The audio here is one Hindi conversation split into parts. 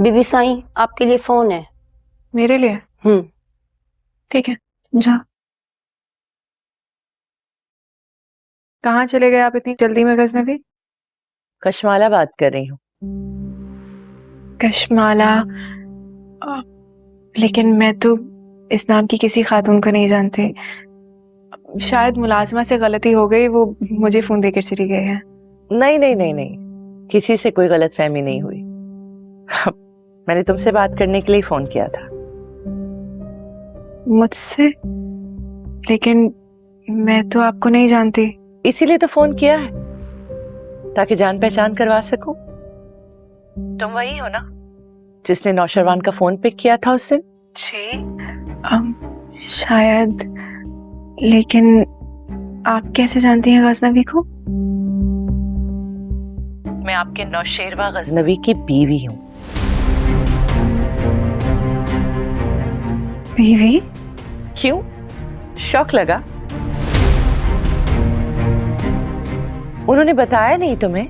बीबी साईं, आपके लिए फोन है। मेरे लिए? ठीक है, जा। कहाँ चले गए आप इतनी जल्दी में गजनवी? कशमाला बात कर रही हूँ। कशमाला? लेकिन मैं तो इस नाम की किसी खातून को नहीं जानती। शायद मुलाजमा से गलती हो गई, वो मुझे फोन देकर चली गई है। नहीं नहीं नहीं नहीं, किसी से कोई गलतफहमी नहीं हुई। मैंने तुमसे बात करने के लिए फोन किया था। मुझसे? लेकिन मैं तो आपको नहीं जानती। इसीलिए तो फोन किया है, ताकि जान पहचान करवा सकूं। तुम वही हो ना जिसने नौशरवान का फोन पिक किया था उस दिन? जी शायद। लेकिन आप कैसे जानती हैं गजनवी को? मैं आपके नौशेरवा गजनवी की बीवी हूँ। बीवी? क्यों, शौक लगा? उन्होंने बताया नहीं तुम्हें?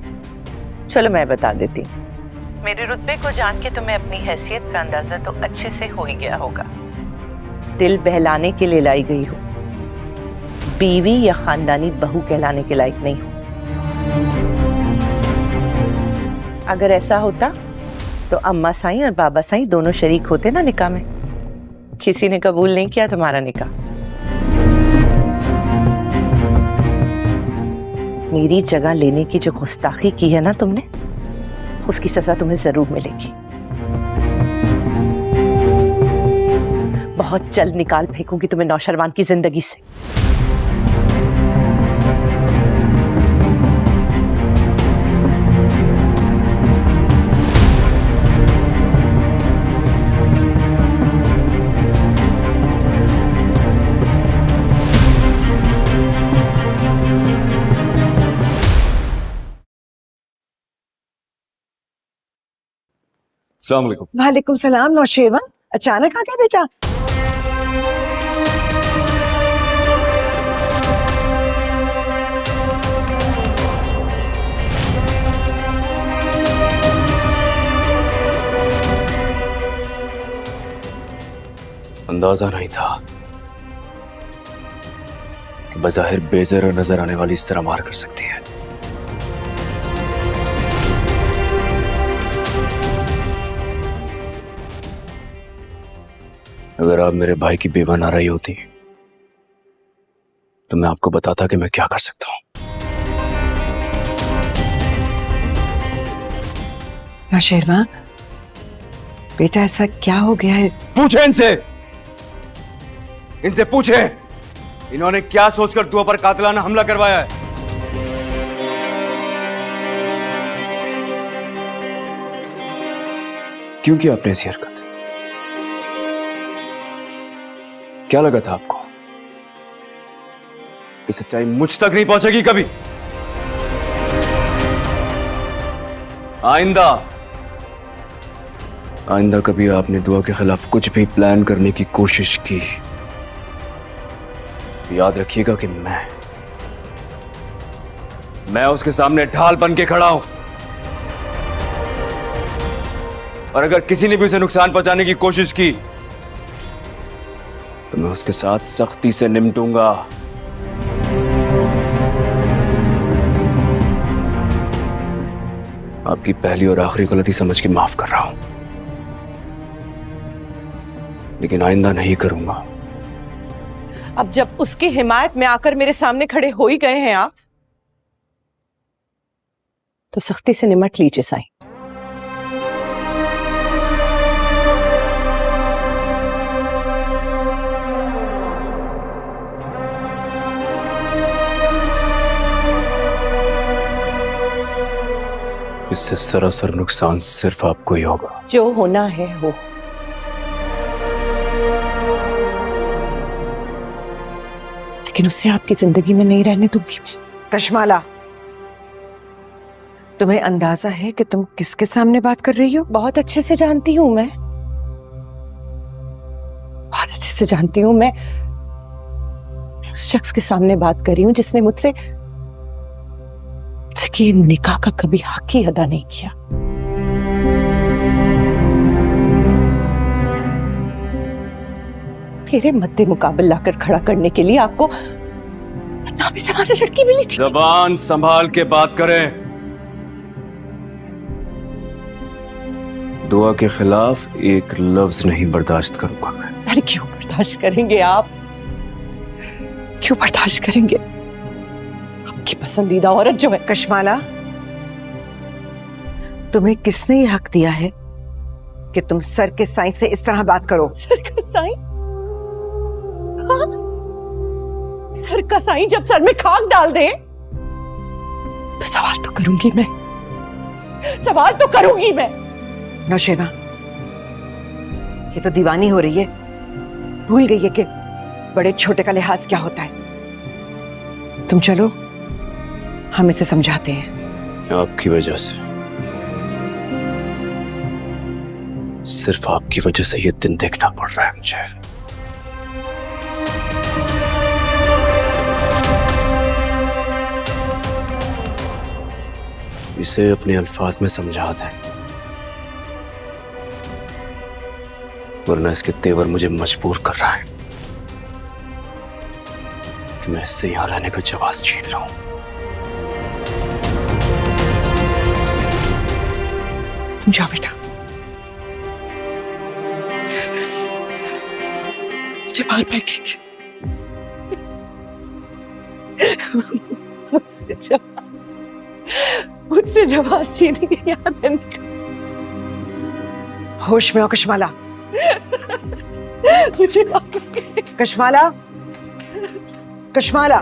चलो मैं बता देती हूँ। मेरे रुतबे को जान के तुम्हें अपनी हैसियत का अंदाजा तो अच्छे से हो ही गया होगा। दिल बहलाने के लिए लाई गई हो, बीवी या खानदानी बहू कहलाने के लायक नहीं हो। अगर ऐसा होता तो अम्मा साईं और बाबा साईं दोनों शरीक होते ना निकाह में। किसी ने कबूल नहीं किया तुम्हारा निकाह। मेरी जगह लेने की जो गुस्ताखी की है ना तुमने, उसकी सजा तुम्हें जरूर मिलेगी। बहुत जल्द निकाल फेंकूंगी तुम्हें नौशरवान की जिंदगी से। अस्सलाम वालेकुम। वालेकुम सलाम। नौशेरवा, अचानक आ गया बेटा? अंदाजा नहीं था कि बज़ाहिर बेज़र नजर आने वाली इस तरह मार कर सकती है। अगर आप मेरे भाई की बेवा ना रही होती तो मैं आपको बताता कि मैं क्या कर सकता हूं। नौशेरवा बेटा, ऐसा क्या हो गया है? पूछे इनसे पूछे, इन्होंने क्या सोचकर दुआ पर कातिलाना हमला करवाया है। क्यों किया आपने ऐसी हरकत? क्या लगा था आपको कि सच्चाई मुझ तक नहीं पहुंचेगी कभी? आइंदा कभी आपने दुआ के खिलाफ कुछ भी प्लान करने की कोशिश की, याद रखिएगा कि मैं उसके सामने ढाल बन के खड़ा हूं। और अगर किसी ने भी उसे नुकसान पहुंचाने की कोशिश की तो मैं उसके साथ सख्ती से निपटूंगा। आपकी पहली और आखिरी गलती समझ के माफ कर रहा हूं, लेकिन आइंदा नहीं करूंगा। अब जब उसकी हिमायत में आकर मेरे सामने खड़े हो ही गए हैं आप, तो सख्ती से निमट लीजिए साईं। इससे सरासर नुकसान सिर्फ आपको ही होगा। जो होना है हो। लेकिन उसे आपकी जिंदगी में नहीं रहने दूंगी मैं। कशमाला, तुम्हें अंदाजा है कि तुम किसके सामने बात कर रही हो? बहुत अच्छे से जानती हूं मैं, बहुत अच्छे से जानती हूं मैं उस शख्स के सामने बात कर रही हूं जिसने मुझसे निकाह का कभी हक ही अदा नहीं किया। मेरे मद्दे मुकाबल लाकर खड़ा करने के लिए आपको नामी समाना लड़की मिली थी। जबान संभाल के बात करें। दुआ के खिलाफ एक लफ्ज नहीं बर्दाश्त करूंगा मैं। अरे क्यों बर्दाश्त करेंगे आप? क्यों बर्दाश्त करेंगे? आपकी पसंदीदा औरत जो है। कशमाला, तुम्हें किसने ये हक दिया है कि तुम सर के साईं से इस तरह बात करो? सर का साईं? हाँ? सर का साईं जब सर में खाक डाल दे तो सवाल तो करूंगी मैं, सवाल तो करूंगी मैं। नौशेबा, ये तो दीवानी हो रही है, भूल गई है कि बड़े छोटे का लिहाज क्या होता है। तुम चलो, हम इसे समझाते हैं। आपकी वजह से, सिर्फ आपकी वजह से ये दिन देखना पड़ रहा है मुझे। इसे अपने अल्फाज में समझा दें, वरना इसके तेवर मुझे मजबूर कर रहा है कि मैं इससे यहां रहने का जवाब छीन लूं। जाओ बेटा। मुझे बाहर फेंकेंगे। मुझसे जवाब छीनेंगे, याद है? होश में हो कशमाला। मुझे कशमाला, कशमाला।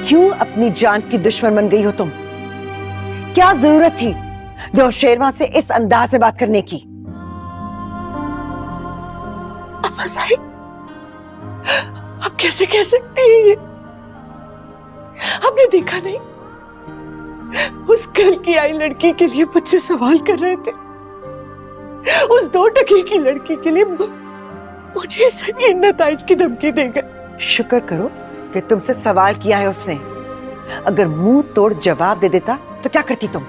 क्यों अपनी जान की दुश्मन बन गई हो तुम? क्या जरूरत थी नौशेरवा से इस अंदाज से बात करने की? अम्मा साहिब, आप कैसे कह सकती हैं ये? आपने देखा नहीं, उस कल की आई लड़की के लिए मुझसे सवाल कर रहे थे। उस 2 टके की लड़की के लिए मुझे संगीन नताइज की धमकी दे गए। शुक्र करो कि तुमसे सवाल किया है उसने। अगर मुंह तोड़ जवाब दे देता तो क्या करती तुम?